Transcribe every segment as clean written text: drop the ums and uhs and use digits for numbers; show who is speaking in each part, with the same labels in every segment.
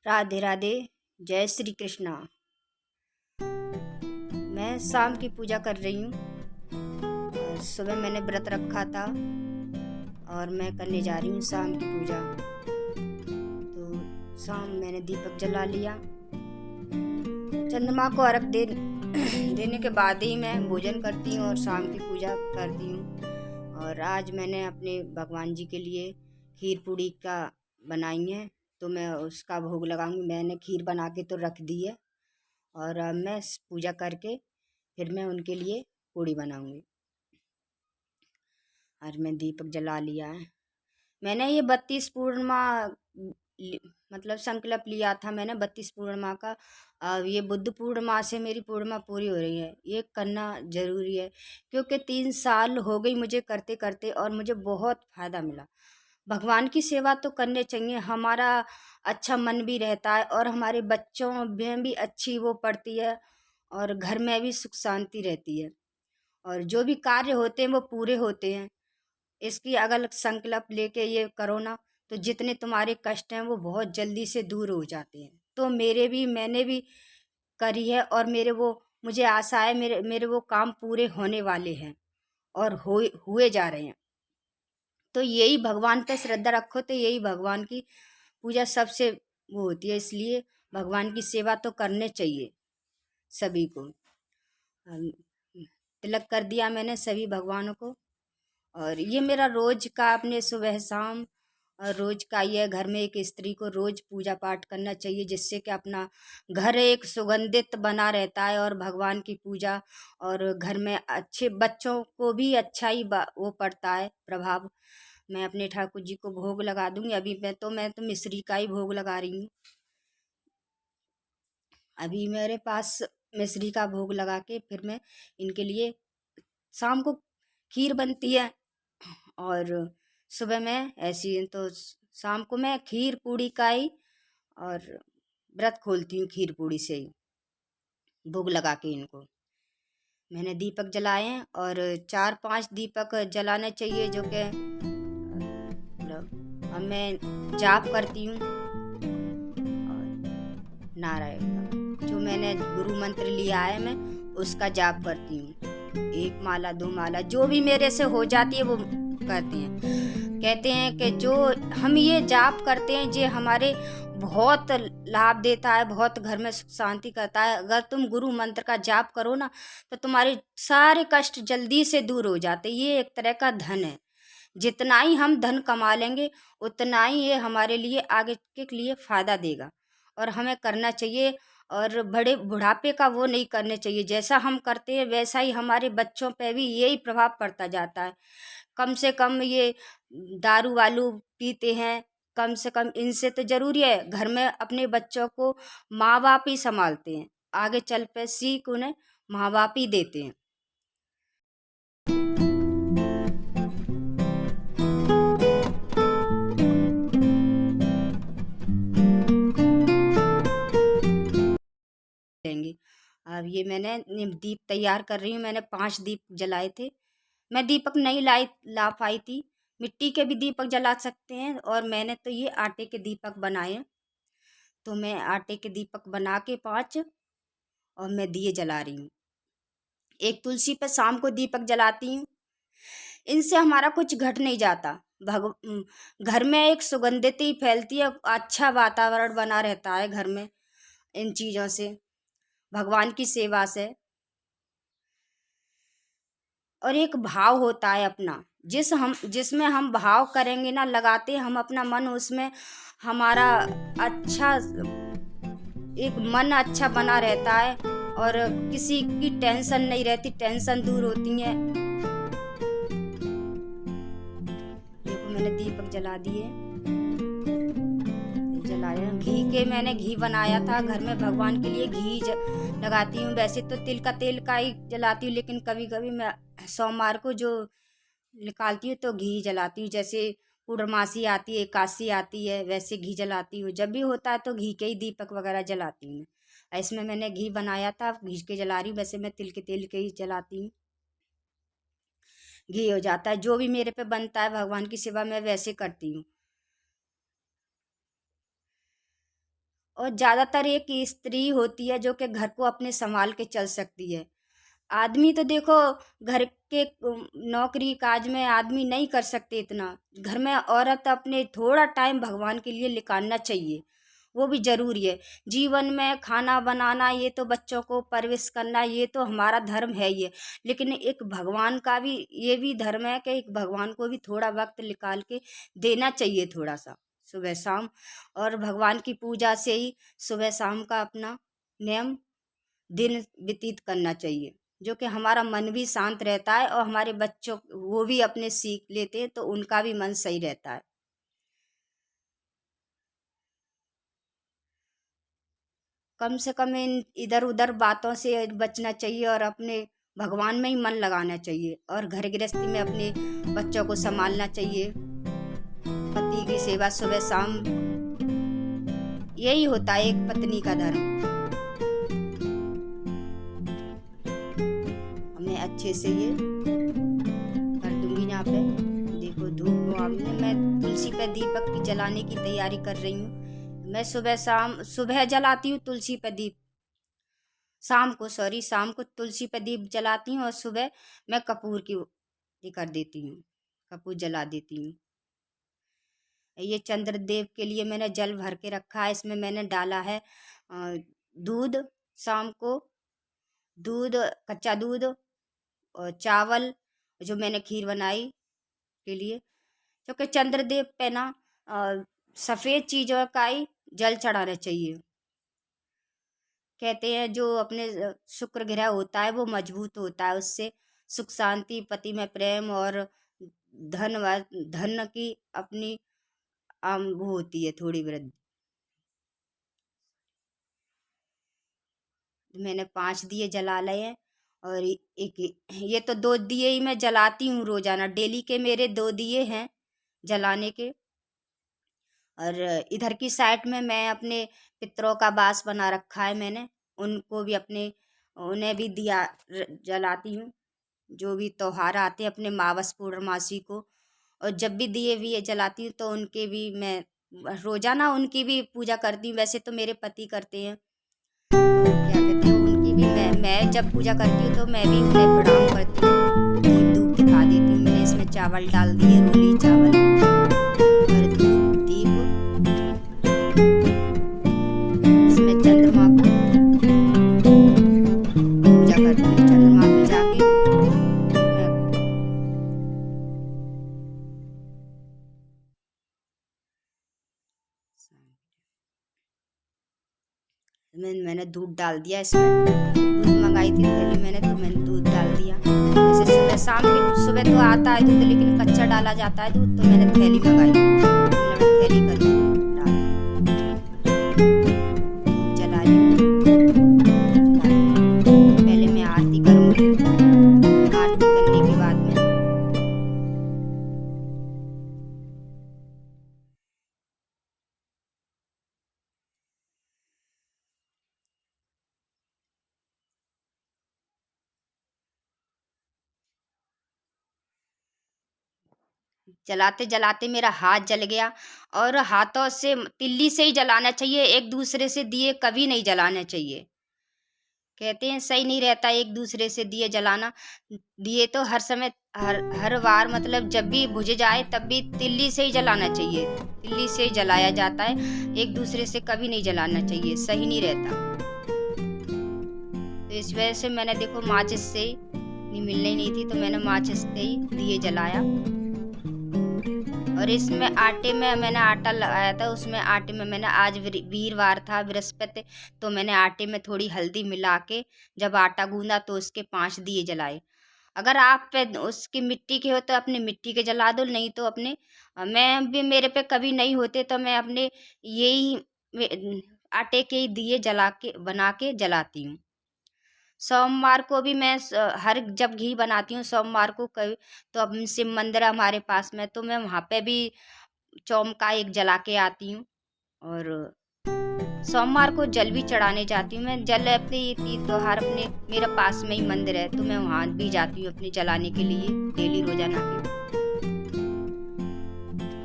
Speaker 1: राधे राधे। जय श्री कृष्णा। मैं शाम की पूजा कर रही हूँ और सुबह मैंने व्रत रखा था और मैं करने जा रही हूँ शाम की पूजा। तो शाम मैंने दीपक जला लिया। चंद्रमा को अर्घ देने के बाद ही मैं भोजन करती हूँ और शाम की पूजा करती हूँ। और आज मैंने अपने भगवान जी के लिए खीर पूड़ी का बनाई है, तो मैं उसका भोग लगाऊंगी। मैंने खीर बना के तो रख दी है और अब मैं पूजा करके फिर मैं उनके लिए पूड़ी बनाऊंगी। और मैं दीपक जला लिया है। मैंने ये 32 पूर्णिमा मतलब संकल्प लिया था मैंने 32 पूर्णिमा का। ये बुद्ध पूर्णिमा से मेरी पूर्णिमा पूरी हो रही है। ये करना ज़रूरी है क्योंकि 3 साल हो गई मुझे करते करते और मुझे बहुत फ़ायदा मिला। भगवान की सेवा तो करने चाहिए, हमारा अच्छा मन भी रहता है और हमारे बच्चों में भी अच्छी वो पड़ती है और घर में भी सुख शांति रहती है और जो भी कार्य होते हैं वो पूरे होते हैं। इसकी अगर संकल्प लेके ये करो ना, तो जितने तुम्हारे कष्ट हैं वो बहुत जल्दी से दूर हो जाते हैं। तो मैंने भी करी है और मुझे आशा है मेरे मेरे वो काम पूरे होने वाले हैं और हुए जा रहे हैं। तो यही भगवान पे श्रद्धा रखो तो यही भगवान की पूजा सबसे वो होती है। इसलिए भगवान की सेवा तो करने चाहिए सभी को। तिलक कर दिया मैंने सभी भगवानों को और ये मेरा रोज का अपने सुबह शाम और रोज का ये घर में एक स्त्री को रोज पूजा पाठ करना चाहिए, जिससे कि अपना घर एक सुगंधित बना रहता है और भगवान की पूजा और घर में अच्छे बच्चों को भी अच्छा ही वो पड़ता है प्रभाव। मैं अपने ठाकुर जी को भोग लगा दूंगी। अभी मैं तो मिश्री का ही भोग लगा रही हूँ। अभी मेरे पास मिश्री का भोग लगा के फिर मैं इनके लिए शाम को खीर बनती है और सुबह में ऐसी तो शाम को मैं खीर पूड़ी का ही और व्रत खोलती हूँ खीर पूड़ी से ही भोग लगा के इनको। मैंने दीपक जलाए हैं और 4-5 दीपक जलाने चाहिए जो कि मतलब अब मैं जाप करती हूँ और नारायण का जो मैंने गुरु मंत्र लिया है मैं उसका जाप करती हूँ। 1 माला 2 माला जो भी मेरे से हो जाती है वो करते हैं। कहते हैं कि जो हम ये जाप करते हैं ये हमारे बहुत लाभ देता है, बहुत घर में सुख शांति करता है। अगर तुम गुरु मंत्र का जाप करो ना तो तुम्हारे सारे कष्ट जल्दी से दूर हो जाते। ये एक तरह का धन है। जितना ही हम धन कमा लेंगे उतना ही ये हमारे लिए आगे के लिए फायदा देगा और हमें करना चाहिए। और बड़े बुढ़ापे का वो नहीं करने चाहिए। जैसा हम करते हैं वैसा ही हमारे बच्चों पे भी यही प्रभाव पड़ता जाता है। कम से कम ये दारू वालू पीते हैं, कम से कम इनसे तो जरूरी है घर में अपने बच्चों को माँ बाप ही संभालते हैं। आगे चल पे सीख उन्हें माँ बाप ही देते हैं। देंगे। अब ये मैंने दीप तैयार कर रही हूँ। मैंने 5 दीप जलाए थे। मैं दीपक नहीं ला पाई थी। मिट्टी के भी दीपक जला सकते हैं और मैंने तो ये आटे के दीपक बनाए। तो मैं आटे के दीपक बना के 5 और मैं दिए जला रही हूँ। एक तुलसी पे शाम को दीपक जलाती हूँ। इनसे हमारा कुछ घट नहीं जाता। घर में एक सुगंधित ही फैलती है, अच्छा वातावरण बना रहता है घर में इन चीज़ों से, भगवान की सेवा से। और एक भाव होता है अपना जिसमें हम भाव करेंगे ना लगाते हम अपना मन उसमें, हमारा अच्छा एक मन अच्छा बना रहता है और किसी की टेंशन नहीं रहती, टेंशन दूर होती है। देखो मैंने दीपक जला दिए, जलाया। मैंने घी बनाया था घर में भगवान के लिए घी लगाती हूँ। वैसे तो तिल का तेल का ही जलाती हूँ लेकिन कभी कभी मैं सोमवार को जो निकालती हूँ तो घी जलाती हूँ। जैसे पूर्णमासी आती है, एकादशी आती है, वैसे घी जलाती हूँ। जब भी होता है तो घी के ही दीपक वगैरह जलाती हूँ। इसमें मैंने घी बनाया था, घी के जला रही हूँ। वैसे मैं तिल के तेल के ही जलाती हूँ। घी हो जाता है। जो भी मेरे पे बनता है भगवान की सेवा मैं वैसे करती हूँ। और ज़्यादातर एक स्त्री होती है जो कि घर को अपने संभाल के चल सकती है। आदमी तो देखो घर के नौकरी काज में आदमी नहीं कर सकते इतना। घर में औरत अपने थोड़ा टाइम भगवान के लिए निकालना चाहिए, वो भी ज़रूरी है। जीवन में खाना बनाना, ये तो बच्चों को परवरिश करना, ये तो हमारा धर्म है ही है। लेकिन एक भगवान का भी ये भी धर्म है कि एक भगवान को भी थोड़ा वक्त निकाल के देना चाहिए, थोड़ा सा सुबह शाम। और भगवान की पूजा से ही सुबह शाम का अपना नियम दिन व्यतीत करना चाहिए, जो कि हमारा मन भी शांत रहता है और हमारे बच्चों वो भी अपने सीख लेते हैं तो उनका भी मन सही रहता है। कम से कम इन इधर उधर बातों से बचना चाहिए और अपने भगवान में ही मन लगाना चाहिए और घर गृहस्थी में अपने बच्चों को संभालना चाहिए। पति की सेवा सुबह शाम, यही होता है एक पत्नी का धर्म। हमें अच्छे से ये कर दूंगी। यहाँ पे देखो धूप में मैं तुलसी पे दीपक की जलाने की तैयारी कर रही हूँ। मैं सुबह शाम सुबह जलाती हूँ तुलसी पे दीप, शाम को तुलसी पे दीप जलाती हूँ और सुबह मैं कपूर की ये कर देती हूँ, कपूर जला देती हूँ। ये चंद्रदेव के लिए मैंने जल भर के रखा है, इसमें मैंने डाला है दूध। शाम को दूध, कच्चा दूध और चावल, जो मैंने खीर बनाई के लिए, क्योंकि चंद्रदेव पे ना सफ़ेद चीज़ों का ही जल चढ़ाना चाहिए। कहते हैं जो अपने शुक्र ग्रह होता है वो मजबूत होता है, उससे सुख शांति, पति में प्रेम और धन की अपनी वो होती है थोड़ी वृद्धि। मैंने 5 दिए जला लिए हैं और एक ये तो 2 दिए ही मैं जलाती हूँ रोजाना, डेली के मेरे 2 दिए हैं जलाने के। और इधर की साइड में मैं अपने पितरों का बास बना रखा है मैंने, उनको भी अपने उन्हें भी दिया जलाती हूँ। जो भी त्योहार आते हैं अपने मावस पूर्णमासी को, और जब भी दिए भी ये जलाती हूँ तो उनके भी मैं रोजाना उनकी भी पूजा करती हूँ। वैसे तो मेरे पति करते हैं, तो क्या कहते हैं उनकी भी मैं जब पूजा करती हूँ तो मैं भी उन्हें प्रणाम करती हूँ, दीप धूप दिखा देती हूँ। मैंने इसमें चावल डाल दिए, रोली चावल और धूप दीप। इसमें चंद्रमा को पूजा करती हूँ, चंद्रमा को जाके मैंने दूध डाल दिया। इसमें दूध मंगाई थी थैली मैंने, तो मैंने दूध डाल दिया। जैसे सुबह शाम की सुबह तो आता है दूध, लेकिन कच्चा डाला जाता है दूध, तो मैंने थैली मंगाई, थैली कर डाल दूध जला ली। पहले मैं आरती करूँगी, आरती करने के बाद में जलाते जलाते मेरा हाथ जल गया। और हाथों से तिल्ली से ही जलाना चाहिए, एक दूसरे से दिए कभी नहीं जलाना चाहिए। कहते हैं सही नहीं रहता एक दूसरे से दिए जलाना। दिए तो हर समय हर बार मतलब जब भी बुझ जाए तब भी तिल्ली से ही जलाना चाहिए, तिल्ली से ही जलाया जाता है, एक दूसरे से कभी नहीं जलाना चाहिए, सही नहीं रहता। तो इस वजह से मैंने देखो माचिस से नहीं मिलनी नहीं थी, तो मैंने माचिस से ही दिए जलाया। और इसमें आटे में मैंने आटा लगाया था, उसमें आटे में मैंने आज वीरवार था बृहस्पति, तो मैंने आटे में थोड़ी हल्दी मिला के जब आटा गूंदा तो उसके 5 दिए जलाए। अगर आप पे उसकी मिट्टी के हो तो अपने मिट्टी के जला दो, नहीं तो अपने मैं भी मेरे पे कभी नहीं होते तो मैं अपने यही आटे के ही दिए जला के बना के जलाती हूँ। सोमवार को भी मैं हर जब घी बनाती हूँ सोमवार को कभी, तो अब शिव मंदिर है हमारे पास में, तो मैं वहाँ पे भी चौमुखा एक जला के आती हूँ। और सोमवार को जल भी चढ़ाने जाती हूँ मैं। जल अपने ये तीज त्योहार अपने मेरे पास में ही मंदिर है, तो मैं वहाँ भी जाती हूँ अपने जलाने के लिए डेली रोजाना के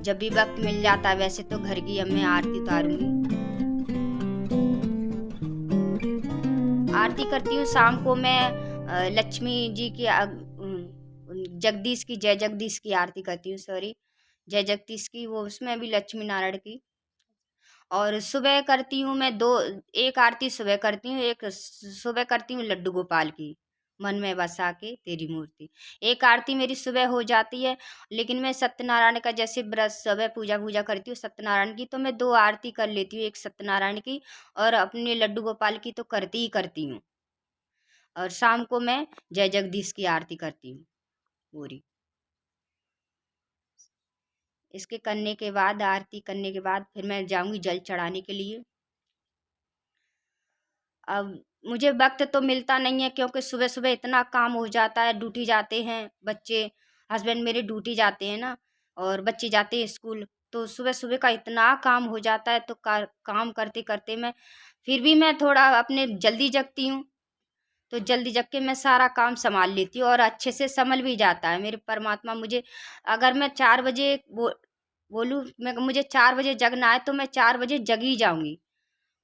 Speaker 1: जब भी वक्त मिल जाता है। वैसे तो घर की अब मैं आरती उतारूंगी। आरती करती हूँ। शाम को मैं लक्ष्मी जी की जगदीश की, जय जगदीश की आरती करती हूँ, सॉरी, जय जगदीश की, वो उसमें भी लक्ष्मी नारायण की। और सुबह करती हूँ मैं दो, एक आरती सुबह करती हूँ, एक सुबह करती हूँ लड्डू गोपाल की, मन में बसा के तेरी मूर्ति। एक आरती मेरी सुबह हो जाती है। लेकिन मैं सत्यनारायण का जैसे व्रत सुबह पूजा पूजा करती हूँ सत्यनारायण की, तो मैं दो आरती कर लेती हूँ, एक सत्यनारायण की और अपने लड्डू गोपाल की तो करती ही करती हूँ। और शाम को मैं जय जगदीश की आरती करती हूँ पूरी। इसके करने के बाद, आरती करने के बाद फिर मैं जाऊंगी जल चढ़ाने के लिए। अब मुझे वक्त तो मिलता नहीं है, क्योंकि सुबह सुबह इतना काम हो जाता है, ड्यूटी जाते हैं बच्चे, हस्बैंड मेरे ड्यूटी जाते हैं ना, और बच्चे जाते हैं स्कूल, तो सुबह सुबह का इतना काम हो जाता है, तो काम करते करते मैं फिर भी मैं थोड़ा अपने जल्दी जगती हूँ, तो जल्दी जग के मैं सारा काम संभाल लेती हूँ और अच्छे से संभल भी जाता है। मेरे परमात्मा मुझे, अगर मैं 4 बजे बोलूँ, मैं मुझे 4 बजे जगना है तो मैं 4 बजे जग ही जाऊंगी।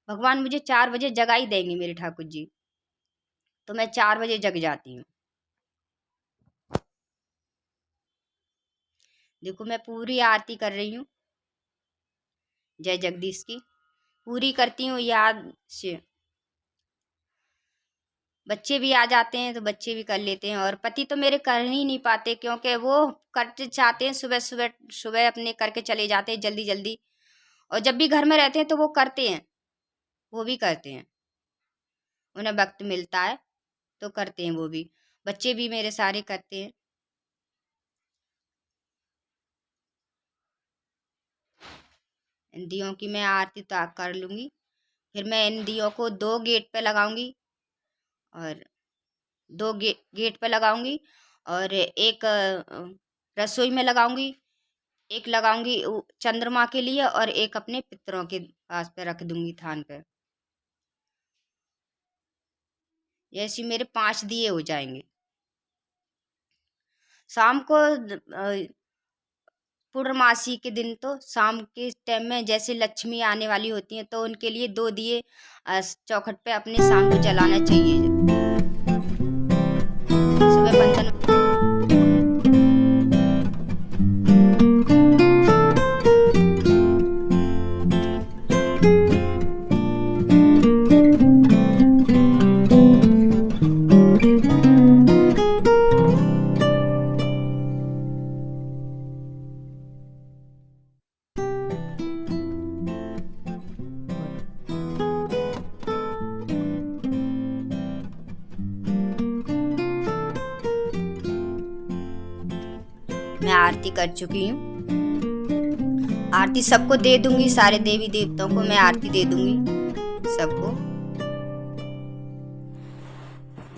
Speaker 1: भगवान मुझे 4 बजे जगा ही देंगे मेरे ठाकुर जी, तो मैं 4 बजे जग जाती हूँ। देखो मैं पूरी आरती कर रही हूँ जय जगदीश की, पूरी करती हूँ याद से। बच्चे भी आ जाते हैं तो बच्चे भी कर लेते हैं, और पति तो मेरे कर ही नहीं पाते, क्योंकि वो करते चाहते हैं सुबह सुबह, सुबह अपने करके चले जाते हैं जल्दी जल्दी, और जब भी घर में रहते हैं तो वो करते हैं, वो भी करते हैं, उन्हें वक्त मिलता है तो करते हैं वो भी। बच्चे भी मेरे सारे करते हैं। इन दियों की मैं आरती तो कर लूँगी। फिर मैं इन दियों को 2 गेट पे लगाऊंगी, और 2 गेट पे लगाऊंगी, और एक रसोई में लगाऊंगी, एक लगाऊंगी चंद्रमा के लिए, और एक अपने पितरों के पास पे रख दूंगी थान पे। ऐसे मेरे 5 दिए हो जाएंगे। शाम को पूर्णमासी के दिन तो शाम के टाइम में जैसे लक्ष्मी आने वाली होती हैं, तो उनके लिए 2 दिए चौखट पे अपने शाम को जलाना चाहिए। सुबह बंधन। मैं आरती कर चुकी हूँ। आरती सबको दे दूंगी, सारे देवी देवताओं को मैं आरती दे दूंगी सबको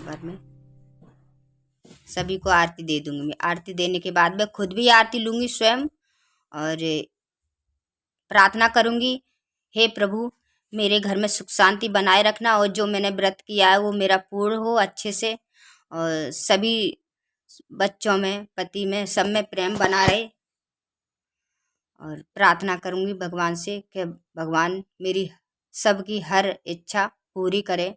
Speaker 1: घर में, सभी को आरती दे दूंगी। मैं आरती देने के बाद मैं खुद भी आरती लूंगी स्वयं, और प्रार्थना करूंगी, हे प्रभु मेरे घर में सुख शांति बनाए रखना, और जो मैंने व्रत किया है वो मेरा पूर्ण हो अच्छे से, और सभी बच्चों में, पति में, सब में प्रेम बना रहे। और प्रार्थना करूंगी भगवान से कि भगवान मेरी सबकी हर इच्छा पूरी करे।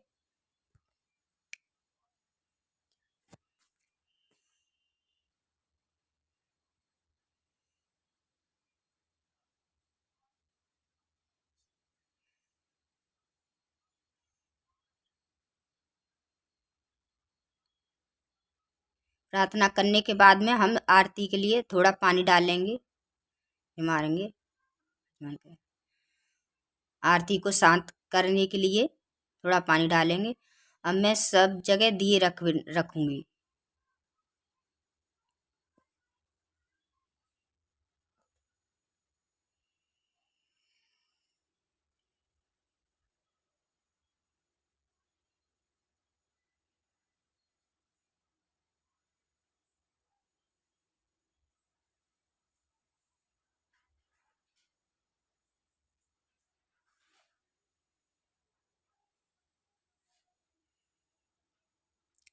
Speaker 1: प्रार्थना करने के बाद में हम आरती के लिए थोड़ा पानी डालेंगे, मारेंगे आरती को शांत करने के लिए थोड़ा पानी डालेंगे। अब मैं सब जगह दिए रखूंगी।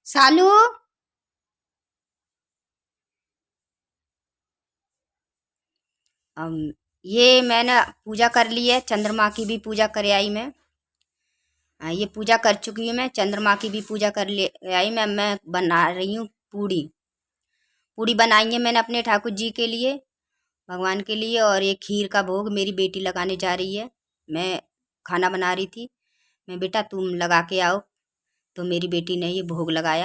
Speaker 1: सालू, ये मैंने पूजा कर ली है, चंद्रमा की भी पूजा कर आई मैं। ये पूजा कर चुकी हूँ मैं, चंद्रमा की भी पूजा कर ले आई। मैं बना रही हूँ पूड़ी। पूड़ी बनाई है मैंने अपने ठाकुर जी के लिए, भगवान के लिए, और एक खीर का भोग मेरी बेटी लगाने जा रही है। मैं खाना बना रही थी, मैं बेटा तुम लगा के आओ, तो मेरी बेटी ने ये भोग लगाया।